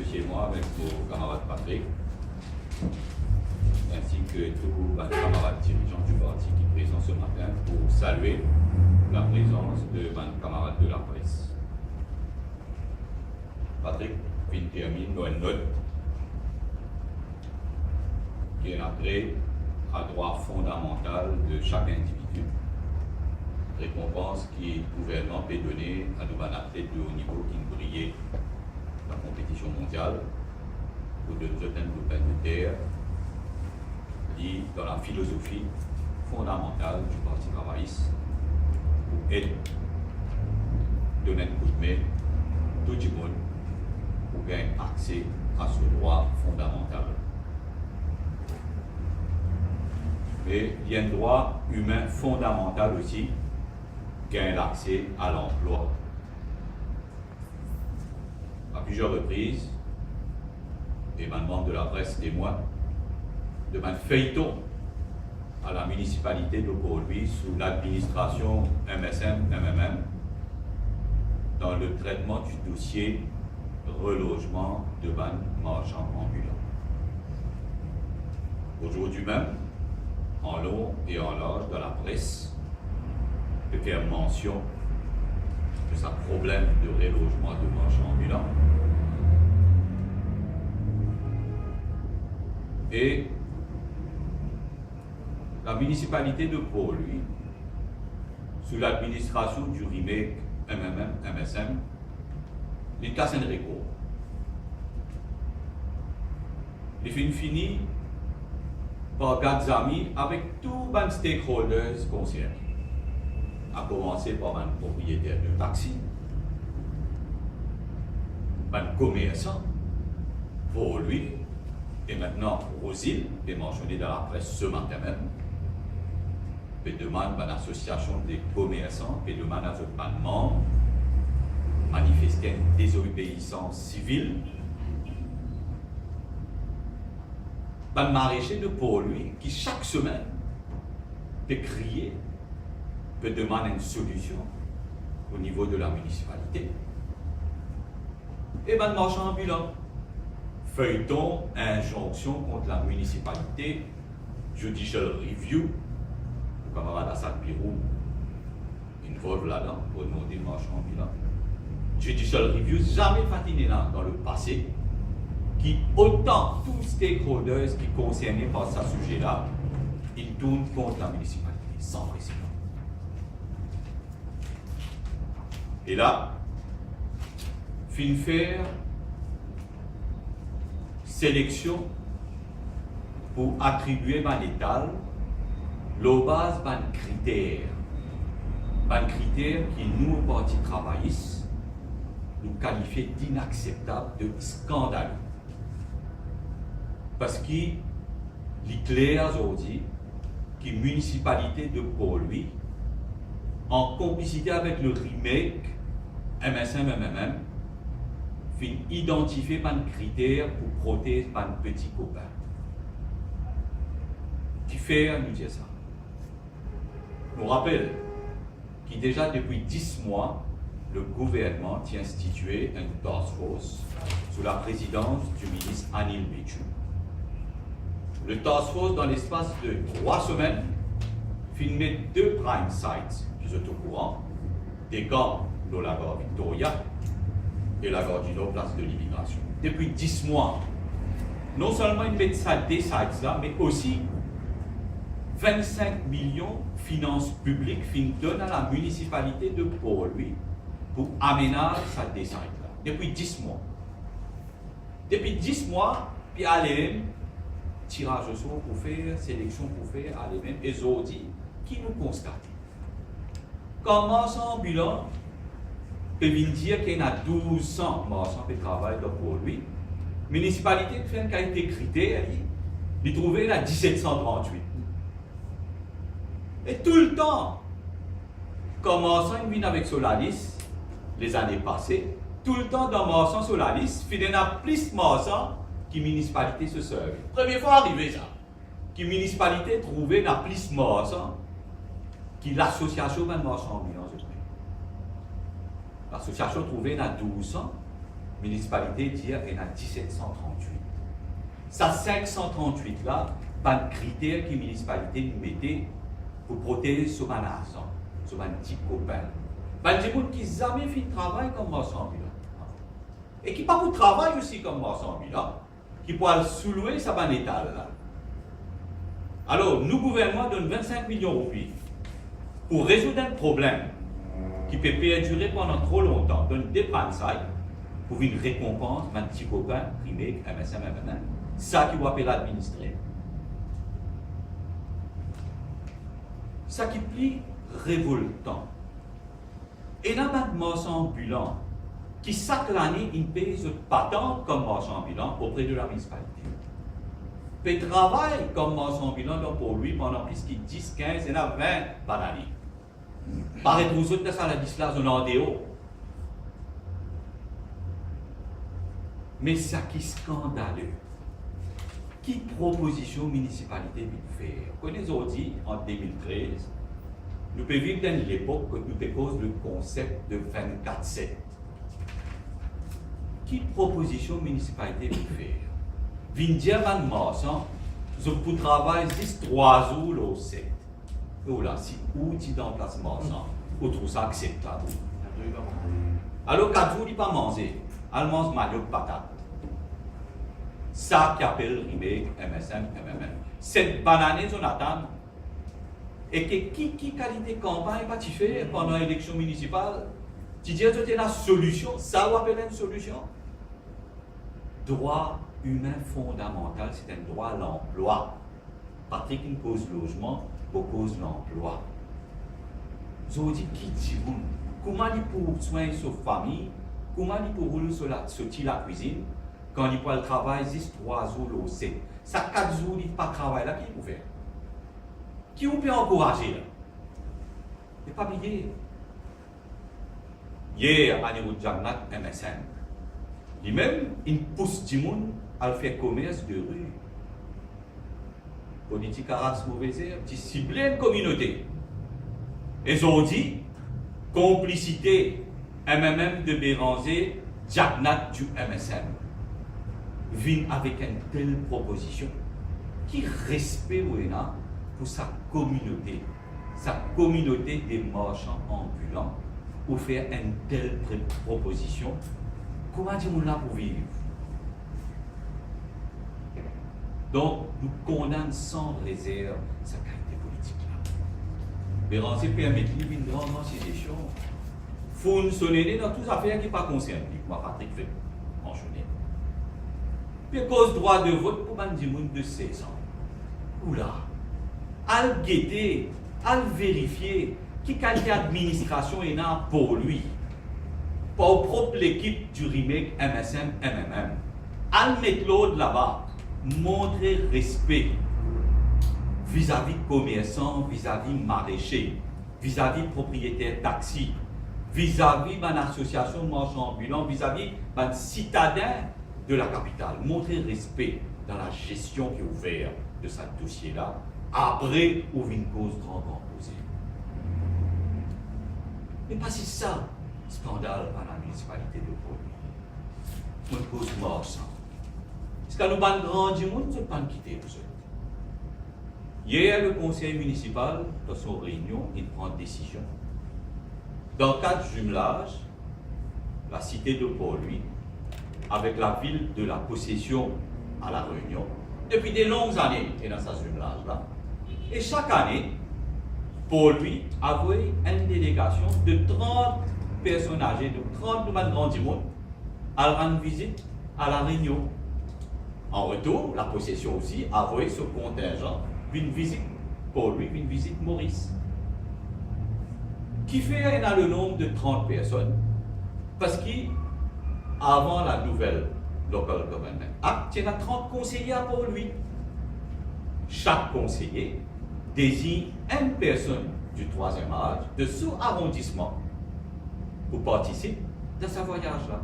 associer moi avec mon camarade Patrick, ainsi que tous les camarades dirigeants du parti qui sont présents ce matin pour saluer la présence de mes camarades de la presse. Patrick termine dans une note qui est entrée à droit fondamental de chaque individu, récompense qui le gouvernement peut donner à nos athlètes de haut niveau qui ont brillé dans la compétition mondiale ou de certains groupes de terre, dit dans la philosophie fondamentale du Parti travailliste pour aider, donner un coup de main tout le monde pour gagner accès à ce droit fondamental. Mais il y a un droit humain fondamental aussi, gagner l'accès à l'emploi. À plusieurs reprises, des membres de la presse témoignent de un feuilleton à la municipalité de Port-Louis sous l'administration MSM-MMM dans le traitement du dossier relogement de marchands ambulants. Aujourd'hui même, en long et en large dans la presse, de faire mention de ce problème de relogement de marchands ambulants. Et la municipalité de Port-Louis, sous l'administration du remake MSM, il casse un recours. Il finit par Gadzami avec tous les stakeholders concernés, à commencer par un propriétaire de taxi, un commerçant, pour lui, et maintenant Rosile, qui est mentionné dans la presse ce matin même, et demande à l'association des commerçants, et demande à ce membre manifester une désobéissance civile. Un maraîcher de Port-Louis qui chaque semaine peut crier, peut demander une solution au niveau de la municipalité. Et ben marchand ambulant, feuilleton, injonction contre la municipalité, judicial review, le camarade Assad Pirou, une vol là-dedans pour demander le marchand ambulant. Judicial review, jamais fatiné là dans le passé, qui autant tous stakeholders qui concernés par ce sujet-là, ils tournent contre la municipalité, sans précédent. Et là, fin faire sélection pour attribuer un étal, l'eau base un critère qui nous, au Parti travailliste, nous qualifie d'inacceptable, de scandaleux. Parce qu'il est clair aujourd'hui que la municipalité de Port-Louis, en complicité avec le remake MSM-MMM, fait identifier un critère pour protéger un petit copain. Qui fait nous dire ça? Nous rappelle que déjà depuis 10 mois, le gouvernement a institué une task force sous la présidence du ministre Anil Béchu. Le task force, dans l'espace de 3 semaines, filmé 2 prime sites, vous êtes au courant, des camps de la gare Victoria et la gare du Nord, place de l'immigration. Depuis 10 mois, non seulement ils mettent ça des sites là, mais aussi 25 millions de finances publiques donnent à la municipalité de Port-Louis pour aménager ça des sites là. Depuis 10 mois. Depuis 10 mois, puis allez tirage au sort pour faire, sélection pour faire, allez même, et aujourd'hui, qui nous constate. Comment marchand ambulant peut dire qu'il y a 1200 marchands qui travaillent pour lui. La municipalité de fait qui a été critère, il trouvait la 1738. Et tout le temps, commençant il vient avec Solaris, les années passées, tout le temps dans marchand Solaris, il y a plus de marchands qui municipalité se servent. Première fois arrivé ça, qui municipalité trouvait la plus de marchands qui l'association de marchands ambulants. L'association trouvait dans 1200 municipalité d'hier est en 1738. Ça 538 là, pas de critères que la municipalité nous mettait pour protéger ce manasson, ce petit copain. Ben, des gens qui n'ont jamais fait de travail comme marchand ambulant. Et qui pas pour travail aussi comme marchand ambulant, qui pourraient soulever sa ban étal là. Alors, nous, gouvernement, donne 25 millions de roupies pour résoudre un problème qui peut perdurer pendant trop longtemps, donne des pansailles pour une récompense, un petit copain, primé, MSM, MNN. Ça qui va appeler l'administrer. Ça qui plie révoltant. Et là, un marchand ambulant qui chaque année, il paye une patente comme marchand ambulant auprès de la municipalité. Il travaille comme marchand ambulant pour lui pendant plus de 10, 15 et 20 années. Par exemple, vous autres, ça la legislation en déo. Mais ça qui est scandaleux. Qui proposition municipalité veut faire? Quand nous avons dit en 2013, nous pouvons vivre dans l'époque que nous déposons le concept de 24/7. Qui proposition municipalité veut faire? Vindiaman marchand, je peux travailler 3 jours au 7. Voilà, si outil d'emplacement, on trouve ça acceptable. Alors, 4 jours, il pas manger. Il mange manioc patate. Ça qui appelle remake, MSM, MMM. Cette banane, on attend. Et que qui qualité de campagne pas fait pendant l'élection municipale? Tu dis que tu as une solution, ça on appelle une solution. Droit humain fondamental, c'est un droit à l'emploi. Patrick, une cause logement, pour cause l'emploi. Vous dit qui dit comment il peut soigner sa famille, comment il peut rouler sur la cuisine, quand il peut travailler juste 3 jours au 7. Ça 4 jours, il ne peut pas travailler là, qui peut faire? Qui vous peut encourager là? Il pas oublié. Hier, à niveau de Jagnat, MSN, lui-même, il pousse du monde à faire commerce de rue. Politique à race mauvaise herbe, qui cible une communauté. Et ils ont dit, complicité, MMM de Béranger, Jagnat du MSN. Vient avec une telle proposition qui respecte pour sa communauté des marchands ambulants, pour faire une telle proposition. Comment dit-on là pour vivre? Donc, nous condamnons sans réserve sa qualité politique là. Béranger permet de une grande association. Il faut nous sonner dans toutes les affaires qui ne sont pas concernées. Moi, Patrick fait enchaîner. Puis, cause droit de vote pour un monde de 16 ans. Oula! Al guetter, al vérifier qui qualité d'administration est là pour lui. Pas au propre l'équipe du remake MSM, MMM. Al mettre l'autre là-bas. Montrer respect vis-à-vis de commerçants, vis-à-vis de maraîchers, vis-à-vis de propriétaires taxis, vis-à-vis d'une association de marchands ambulants, vis-à-vis d'un citadin de la capitale. Montrer respect dans la gestion qui est ouverte de ce dossier-là, après ouvre une cause grande posée. Mais pas si ça, scandale à la municipalité de Pau. Une cause marchande. Parce que nous avons grand du monde, nous ne pouvons pas quitter nous. Hier, le conseil municipal, dans son réunion, il prend une décision. Dans le cadre du jumelage, la cité de Pau-Louis, avec la ville de la Possession à La Réunion, depuis des longues années, et dans ce jumelage-là. Et chaque année, Pau-Louis a envoyé une délégation de 30 personnes âgées, de 30 grands du monde, à rendre visite à La Réunion. En retour, la Possession aussi a envoyé ce contingent une visite Pau-Louis, une visite Maurice. Qui fait dans le nombre de 30 personnes, parce qu'avant la nouvelle Local Government Act, il y a 30 conseillers à Pau-Louis. Chaque conseiller désigne une personne du 3e âge de ce arrondissement pour participer dans ce voyage-là.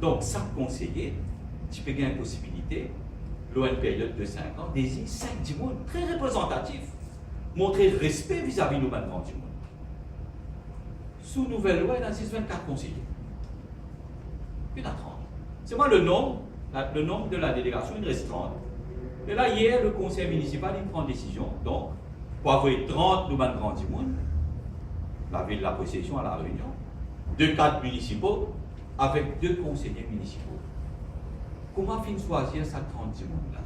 Donc, chaque conseiller, tu peux gagner une possibilité, lors d'une période de 5 ans, désigne 5 du monde très représentatifs, montrer respect vis-à-vis de nos grands du monde. Sous nouvelle loi, il y a 24 conseillers. Il y en a 30. C'est moi le nombre de la délégation, il reste 30. Et là, hier, le conseil municipal, il prend une décision. Donc, pour avoir 30 nous grands monde, la ville de la possession à la Réunion, 2 cadres municipaux avec 2 conseillers municipaux. Comment fin choisir ça 30 monde là?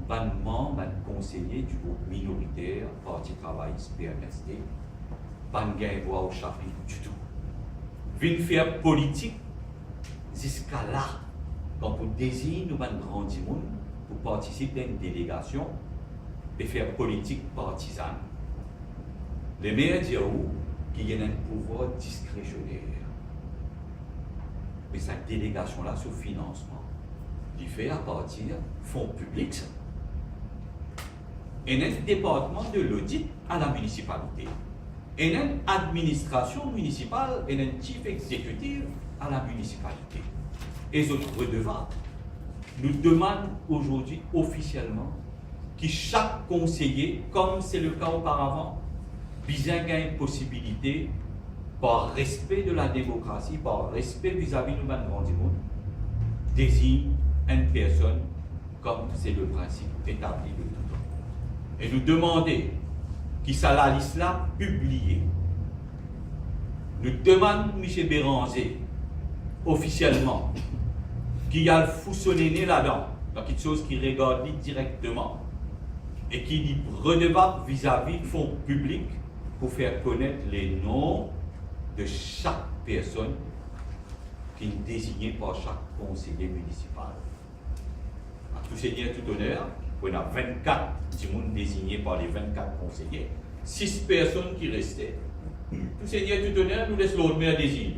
Ban membre, ban conseiller du groupe minoritaire, Parti travailliste, PMSD, ban gain voix au chapitre du tout. Vin faire politique jusqu'à là, quand on désigne nous ban grand monde pour participer à une délégation et faire politique partisane. Les maires disent qu'il y a un pouvoir discrétionnaire. Mais cette délégation-là, sur financement, il fait à partir de fonds publics et un département de l'audit à la municipalité. Et une administration municipale et un chief exécutif à la municipalité. Et les autres redevables nous demandent aujourd'hui officiellement que chaque conseiller, comme c'est le cas auparavant, bien gagne une possibilité, par respect de la démocratie, par respect vis-à-vis de notre grand monde, désigne une personne comme c'est le principe établi de tout temps. Et nous demander qui ça la liste là publiée. Nous demandons M. Béranger officiellement qui a le foussonné là-dedans, donc quelque chose qui regarde lui directement et qui dit redevable vis-à-vis du fonds public pour faire connaître les noms de chaque personne qui est désignée par chaque conseiller municipal. À tout seigneur, tout honneur, on a 24 du monde désignés par les 24 conseillers, 6 personnes qui restaient. Tout seigneur, tout honneur, nous laisse l'autre maire désigner.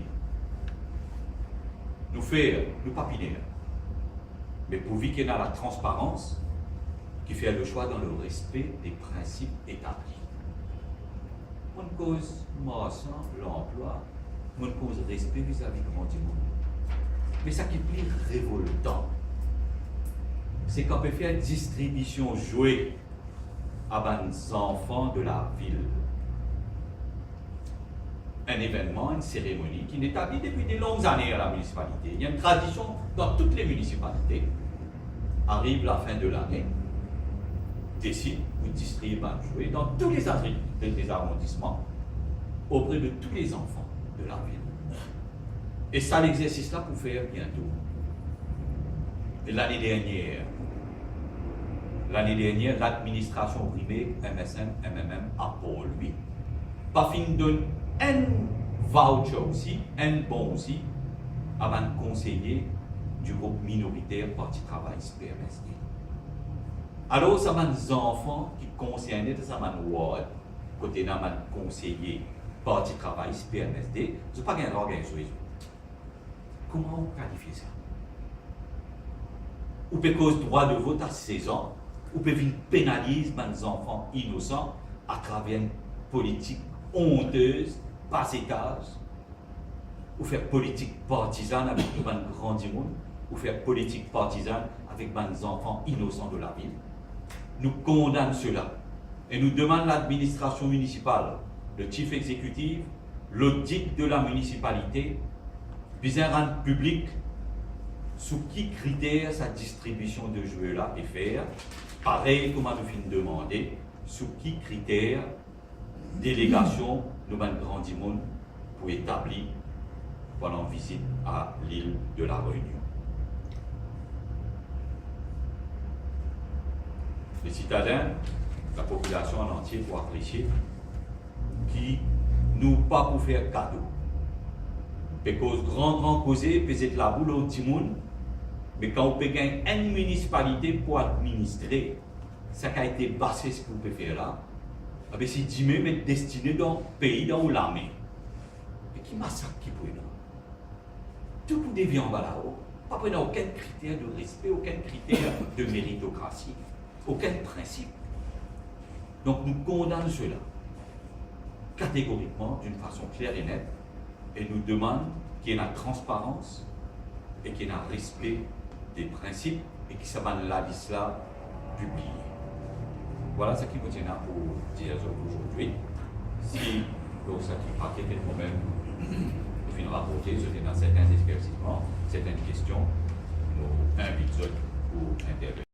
Nous faire, nous papiner. Mais pourvu qu'il y ait la transparence, qui fait le choix dans le respect des principes établis. Mon cause marchand, l'emploi, mon cause respect vis-à-vis du monde. Mais ça qui est plus révoltant, c'est qu'on peut faire une distribution jouée à des enfants de la ville. Un événement, une cérémonie qui est établie depuis des longues années à la municipalité. Il y a une tradition dans toutes les municipalités. Arrive la fin de l'année, décide ou distribue un jouet dans tous les arrondissements auprès de tous les enfants de la ville. Et ça, l'exercice-là, pour faire bientôt. Et l'année dernière, l'administration privée, MSM, MMM, a pour lui, pas fini de donner un voucher aussi, un bon aussi, avant de conseiller du groupe minoritaire Parti travailliste PMSD. Alors, ça m'a des enfants qui concernaient de ça m'a ward, côté d'un conseiller Parti travailliste PMSD, je n'ai pas gagné sur les autres. Comment on qualifie ça? Ou peut cause droit de vote à 16 ans, ou peut venir pénaliser des enfants innocents à travers une politique honteuse, bas étage, ou faire politique partisane avec un grand monde, ou faire politique partisane avec des enfants innocents de la ville. Nous condamnons cela et nous demandons l'administration municipale, le chief exécutif, l'audit de la municipalité, puis un rendre public sous qui critères sa distribution de jouets-là est faire, pareil comme nous finissons de demander, sous qui critères délégation de grand monde pour établir pendant visite à l'île de la Réunion. Les citadins, la population en entier pour apprécier, qui nous pas pour faire cadeau. Et cause grand causé, peut être la boule au petit monde, mais quand on peut gagner une municipalité pour administrer, ça qui a été bassé ce qu'on peut faire là, c'est 10 000 mais destiné dans le pays, dans l'armée. Et qui massacre qui peut là? Tout pour dévier en bas là-haut, pas prendre aucun critère de respect, aucun critère de méritocratie, aucun principe. Donc nous condamnons cela catégoriquement, d'une façon claire et nette, et nous demandons qu'il y ait la transparence et qu'il y ait un respect des principes et qu'il s'abandonne la liste là publiée. Voilà ce qui me tient pour dire aujourd'hui. Si donc ça qui pas qu'il y ait des problèmes, fin rapporté, c'était dans certains éclaircissements, certaines questions, nous invitons pour intervenir.